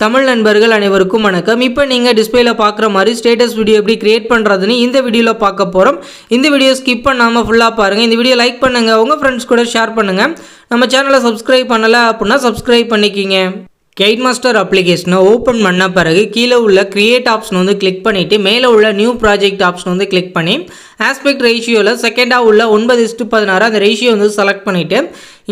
தமிழ் நண்பர்கள் அனைவருக்கும் வணக்கம். இப்போ நீங்கள் டிஸ்பிளேல பார்க்குற மாதிரி ஸ்டேட்டஸ் வீடியோ எப்படி கிரியேட் பண்ணுறதுன்னு இந்த வீடியோவில் பார்க்க போகிறோம். இந்த வீடியோ ஸ்கிப் பண்ணாமல் ஃபுல்லாக பாருங்கள். இந்த வீடியோ லைக் பண்ணுங்கள், உங்கள் ஃப்ரெண்ட்ஸ் கூட ஷேர் பண்ணுங்கள். நம்ம சேனலை சப்ஸ்கிரைப் பண்ணலை அப்படின்னா சப்ஸ்கிரைப் பண்ணிக்கிங்க. கைன்மாஸ்டர் அப்ளிகேஷனை ஓப்பன் பண்ண பிறகு கீழே உள்ள கிரியேட் ஆப்ஷன் வந்து கிளிக் பண்ணிவிட்டு மேலே உள்ள நியூ ப்ராஜெக்ட் ஆப்ஷன் வந்து கிளிக் பண்ணி ஆஸ்பெக்ட் ரேஷியோவில் செகண்டாக உள்ள 9:16 அந்த ரேஷியோ வந்து செலக்ட் பண்ணிவிட்டு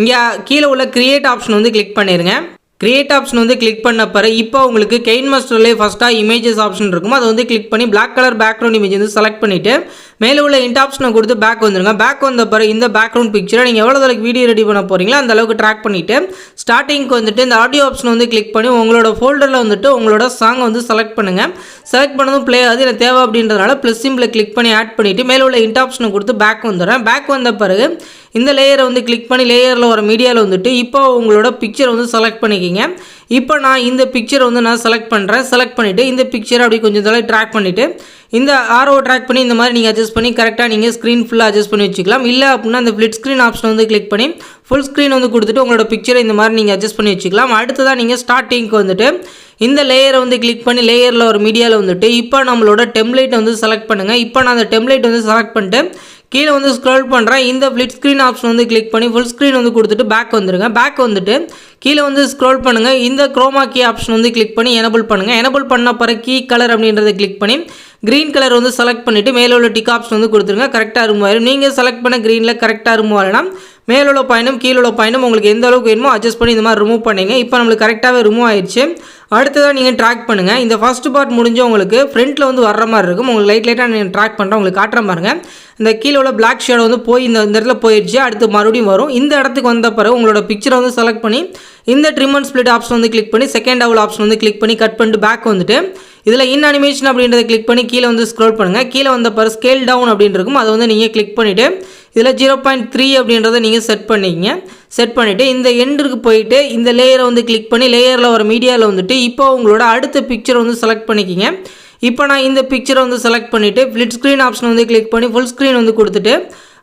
இங்கே கீழே உள்ள கிரியேட் ஆப்ஷன் வந்து கிளிக் பண்ணிடுங்க. கிரியேட் ஆப்ஷன் வந்து கிளிக் பண்ண பிறகு இப்போ உங்களுக்கு கைன்மாஸ்டர்லேயே ஃபஸ்ட்டாக இமேஜஸ் ஆப்ஷன் இருக்கும். அதை வந்து கிளிக் பண்ணி பிளாக் கலர் பேக்ரவுண்ட் இமேஜ் வந்து செலக்ட் பண்ணிவிட்டு மேலே உள்ள இன்ட் ஆப்ஷனை கொடுத்து பேக் வந்துருங்க. பேக் வந்த பிறகு இந்த பேக்ரவுண்ட் பிக்சரை நீங்கள் எவ்வளோ அளவுக்கு வீடியோ ரெடி பண்ண போகிறீங்களோ அந்த அளவுக்கு ட்ராக் பண்ணிவிட்டு ஸ்டார்டிங்க்கு வந்துட்டு இந்த ஆடியோ ஆப்ஷன் வந்து கிளிக் பண்ணி உங்களோட ஃபோல்டரில் வந்துட்டு உங்களோட சாங் வந்து செலக்ட் பண்ணுங்கள். செலக்ட் பண்ணதும் ப்ளே ஆகுது எனக்கு தேவை அப்படின்றதுனால ப்ளஸ் சிம்பிளை கிளிக் பண்ணி ஆட் பண்ணிவிட்டு மேலே உள்ள இன்ட் ஆப்ஷனை கொடுத்து பேக் வந்துடுறேன். பேக் வந்த பிறகு இந்த லேயரை வந்து கிளிக் பண்ணி லேயரில் வர மீடியாவில் வந்துட்டு இப்போ உங்களோட பிக்சர் வந்து செலக்ட் பண்ணிக்கிங்க. இப்போ நான் இந்த பிக்சரை வந்து நான் செலக்ட் பண்ணுறேன். செலக்ட் பண்ணிவிட்டு இந்த பிக்சரை அப்படி கொஞ்சம் தலை ட்ராக் பண்ணிவிட்டு இந்த ஆரோ ட்ராக் பண்ணி இந்த மாதிரி நீங்கள் அட்ஜஸ்ட் பண்ணி கரெக்டாக நீங்கள் ஸ்க்ரீன் ஃபுல்லாக அட்ஜஸ்ட் பண்ணி வச்சுக்கலாம். இல்லை அப்படின்னா அந்த ஃப்ளிட் ஸ்க்ரீன் ஆப்ஷன் வந்து கிளிக் பண்ணி ஃபுல் ஸ்க்ரீன் வந்து கொடுத்துட்டு உங்களோட பிக்சரை இந்த மாதிரி நீங்கள் அட்ஜஸ்ட் பண்ணி வச்சுக்கலாம். அடுத்ததாக நீங்கள் ஸ்டார்டிங்க்கு வந்துட்டு இந்த லேயரை வந்து கிளிக் பண்ணி லேயரில் ஒரு மீடியாவில் வந்துட்டு இப்போ நம்மளோட டெம்ப்ளேட் வந்து செலக்ட் பண்ணுங்கள். இப்போ நான் அந்த டெம்ப்ளேட் வந்து செலக்ட் பண்ணிட்டு கீழே வந்து ஸ்க்ரோல் பண்ணுறேன். இந்த ஃப்ளிட் ஸ்க்ரீன் ஆப்ஷன் வந்து கிளிக் பண்ணி ஃபுல் ஸ்க்ரீன் வந்து கொடுத்துட்டு பேக் வந்துடுங்க. பேக் வந்துட்டு கீழே வந்து ஸ்க்ரோல் பண்ணுங்கள். இந்த குரோமா கீ ஆப்ஷன் வந்து கிளிக் பண்ணி எனபிள் பண்ணுங்கள். எனபிள் பண்ண பிறகு கீ கலர் அப்படின்றத கிளிக் பண்ணி க்ரீன் கலர் வந்து செலக்ட் பண்ணிவிட்டு மேலே உள்ள டிக் ஆப்ஷன் வந்து கொடுத்துருங்க. கரெக்டாக ரிமூவ் ஆயிடும். நீங்கள் செலக்ட் பண்ண க்ரீனில் கரெக்டாக ரிமூவ் ஆகலாம். மேலே உள்ள பாயிண்டும் கீழே உள்ள பாயிண்டும் உங்களுக்கு எந்த அளவுக்கு வேணுமோ அட்ஜஸ்ட் பண்ணி இந்த மாதிரி ரிமூவ் பண்ணிங்க. இப்போ நம்மளுக்கு கரெக்டாகவே ரிமூவ் ஆயிடுச்சு. அடுத்ததாக நீங்கள் ட்ராக் பண்ணுங்கள். இந்த ஃபஸ்ட் பார்ட் முடிஞ்சு உங்களுக்கு ஃப்ரண்ட்டில் வந்து வர்ற மாதிரி இருக்கும். உங்களுக்கு லைட்டாக நீங்கள் ட்ராக் பண்ணுறேன், உங்களுக்கு காட்டுற பாருங்க. இந்த கீழே உள்ள பிளாக் ஷேடோ வந்து போய் இந்த இடத்துல போயிடுச்சு. அடுத்து மறுபடியும் வரும். இந்த இடத்துக்கு வந்த பிறகு உங்களோட பிக்சரை வந்து செலக்ட் பண்ணி இந்த ட்ரிம் அண்ட் ஸ்ப்ளிட் ஆப்ஷன் வந்து கிளிக் பண்ணி செகண்ட் டபுள் ஆப்ஷன் வந்து கிளிக் பண்ணி கட் பண்ணிட்டு பேக் வந்துட்டு இதில் இன் அனிமேஷன் அப்படின்றத கிளிக் பண்ணி கீழே வந்து ஸ்க்ரோல் பண்ணுங்கள். கீழே வந்த பிறகு ஸ்கேல் டவுன் அப்படின்னு இருக்கும். அதை வந்து நீங்கள் கிளிக் பண்ணிவிட்டு இதில் 0.3 அப்படின்றத நீங்கள் செட் பண்ணிக்கிங்க. செட் பண்ணிவிட்டு இந்த எண்டுக்கு போயிட்டு இந்த லேயரை வந்து கிளிக் பண்ணி லேயரில் ஒரு மீடியாவில் வந்துட்டு இப்போ உங்களோட அடுத்த பிக்சரை வந்து செலக்ட் பண்ணிக்கிங்க. இப்போ நான் இந்த பிக்சரை வந்து செலக்ட் பண்ணிவிட்டு ஃப்ளிட் ஸ்க்ரீன் ஆப்ஷன் வந்து கிளிக் பண்ணி ஃபுல் ஸ்க்ரீன் வந்து கொடுத்துட்டு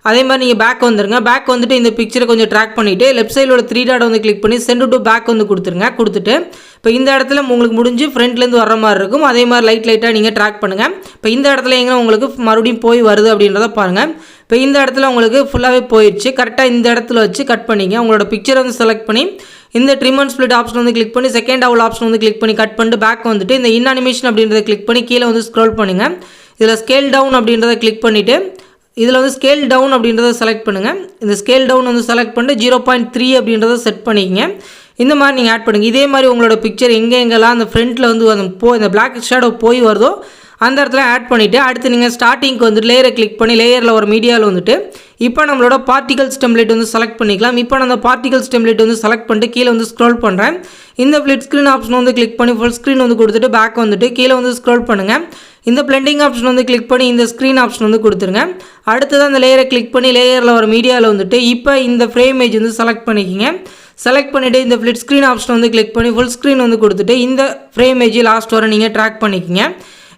அதே மாதிரி நீங்கள் பேக் வந்துருங்க. பேக் வந்துட்டு இந்த பிக்சரை கொஞ்சம் ட்ராக் பண்ணிவிட்டு லெஃப்ட் சைடில் 3 டாட் வந்து கிளிக் பண்ணி சென்ட் டு பேக் வந்து கொடுத்துருங்க. கொடுத்துட்டு இப்போ இந்த இடத்துல உங்களுக்கு முடிஞ்சு ஃப்ரண்ட்லேருந்து வர மாதிரி இருக்கும். அதே மாதிரி லைட்டாக நீங்கள் ட்ராக் பண்ணுங்கள். இப்போ இந்த இடத்துல எங்கே உங்களுக்கு மறுபடியும் போய் வருது அப்படின்றத பாருங்கள். இப்போ இந்த இடத்துல உங்களுக்கு ஃபுல்லாகவே போயிடுச்சு. கரெக்டாக இந்த இடத்துல வச்சு கட் பண்ணிங்க. உங்களோட பிக்சரை வந்து செலக்ட் பண்ணி இந்த ட்ரிம் அண்ட் ஸ்ப்ளிட் ஆப்ஷன் வந்து கிளிக் பண்ணி செகண்ட் டபுள் ஆப்ஷன் வந்து கிளிக் பண்ணி கட் பண்ணிட்டு பேக் வந்துட்டு இந்த இன் அனிமேஷன் அப்படின்றத கிளிக் பண்ணி கீழே வந்து ஸ்க்ரோல் பண்ணுங்கள். இதில் ஸ்கேல் டவுன் அப்படின்றத கிளிக் பண்ணிவிட்டு இதில் வந்து ஸ்கேல் டவுன் அப்படின்றத செலக்ட் பண்ணுங்கள். இந்த ஸ்கேல் டவுன் வந்து செலக்ட் பண்ணிட்டு 0.3 அப்படின்றத செட் பண்ணிக்கிங்க. இந்த மாதிரி நீங்கள் ஆட் பண்ணுங்கள். இதே மாதிரி உங்களோட பிக்சர் எங்கெங்கெல்லாம் அந்த ஃப்ரண்ட்டில் வந்து இந்த பிளாக் ஷேடோ போய் வருதோ அந்த இடத்துல ஆட் பண்ணிவிட்டு அடுத்து நீங்கள் ஸ்டார்டிங்க்கு வந்துட்டு லேயரை கிளிக் பண்ணி லேயரில் ஒரு மீடியாவில் வந்துட்டு இப்போ நம்மளோட பார்ட்டிகல்ஸ் டெம்ப்ளேட் வந்து செலக்ட் பண்ணிக்கலாம். இப்போ நான் அந்த பார்ட்டிகல்ஸ் டெம்ப்ளேட் வந்து செலக்ட் பண்ணிட்டு கீழே வந்து ஸ்க்ரோல் பண்ணுறேன். இந்த ஃப்ளிட் ஸ்க்ரீன் ஆப்ஷன் வந்து கிளிக் பண்ணி ஃபுல் ஸ்க்ரீன் வந்து கொடுத்துட்டு பேக் வந்துட்டு கீழே வந்து ஸ்க்ரோல் பண்ணுங்கள். இந்த பிளெண்டிங் ஆப்ஷன் வந்து கிளிக் பண்ணி இந்த ஸ்க்ரீன் ஆப்ஷன் வந்து கொடுத்துருங்க. அடுத்தது அந்த லேயரை கிளிக் பண்ணி லேயரில் ஒரு மீடியாவில் வந்துட்டு இப்போ இந்த ஃப்ரேம் இமேஜ் வந்து செலக்ட் பண்ணிக்கிங்க. செலக்ட் பண்ணிவிட்டு இந்த ஃப்ளிட் ஸ்க்ரீன் ஆப்ஷன் வந்து கிளிக் பண்ணி ஃபுல் ஸ்க்ரீன் வந்து கொடுத்துட்டு இந்த ஃப்ரேம் இமேஜ் லாஸ்ட் வரை நீங்கள் ட்ராக் பண்ணிக்கிங்க.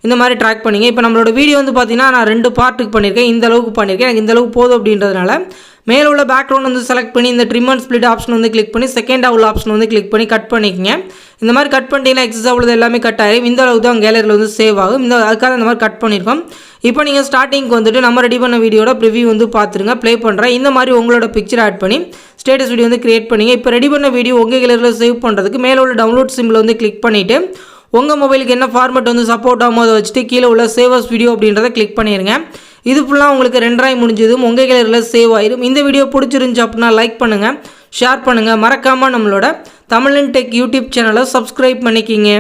இந்த மாதிரி ட்ராக் பண்ணிங்க. இப்போ நம்மளோட வீடியோ வந்து பார்த்தீங்கன்னா நான் 2 பார்ட்டுக்கு பண்ணியிருக்கேன். இந்த அளவுக்கு பண்ணியிருக்கேன். எனக்கு இந்த அளவுக்கு போதும் அப்படின்றதுனால மேலே உள்ள பேக்ரவுண்ட் வந்து செலக்ட் பண்ணி இந்த ட்ரிம் அண்ட் ஸ்ப்ளிட் ஆப்ஷன் வந்து கிளிக் பண்ணி செகண்ட் டபுள் ஆப்ஷன் வந்து கிளிக் பண்ணி கட் பண்ணிக்கிங்க. இந்த மாதிரி கட் பண்ணிட்டீங்கன்னா எக்ஸஸ் அவ்வளோ எல்லாமே கட் ஆகிடும். இந்த அளவுக்கு தான் கேலரியில் வந்து சேவ் ஆகும். அதுக்காக இந்த மாதிரி கட் பண்ணியிருக்கோம். இப்போ நீங்கள் ஸ்டார்டிங்க்கு வந்துட்டு நம்ம ரெடி பண்ண வீடியோட ப்ரிவியூ வந்து பார்த்துருங்க. ப்ளே பண்ணுறேன். இந்த மாதிரி உங்களோட பிக்சர் ஆட் பண்ணி ஸ்டேட்டஸ் வீடியோ வந்து கிரியேட் பண்ணிங்க. இப்போ ரெடி பண்ண வீடியோ உங்கள் கேலரியில் சேவ் பண்ணுறதுக்கு மேலே உள்ள டவுன்லோட் சிம்பிள் வந்து கிளிக் பண்ணிவிட்டு உங்கள் மொபைலுக்கு என்ன ஃபார்மேட் வந்து சப்போர்ட் ஆகும் அதை வச்சுட்டு கீழே உள்ள சேவஸ் வீடியோ அப்படின்றத கிளிக் பண்ணிடுங்க. இது ஃபுல்லாக உங்களுக்கு 2 முடிஞ்சதும் உங்கள் கேலரியில் சேவ் ஆயிடும். இந்த வீடியோ பிடிச்சிருந்துச்சு அப்படின்னா லைக் பண்ணுங்கள், ஷேர் பண்ணுங்கள். மறக்காமல் நம்மளோட தமிழன் டெக் யூடியூப் சேனலை சப்ஸ்கிரைப் பண்ணிக்கிங்க.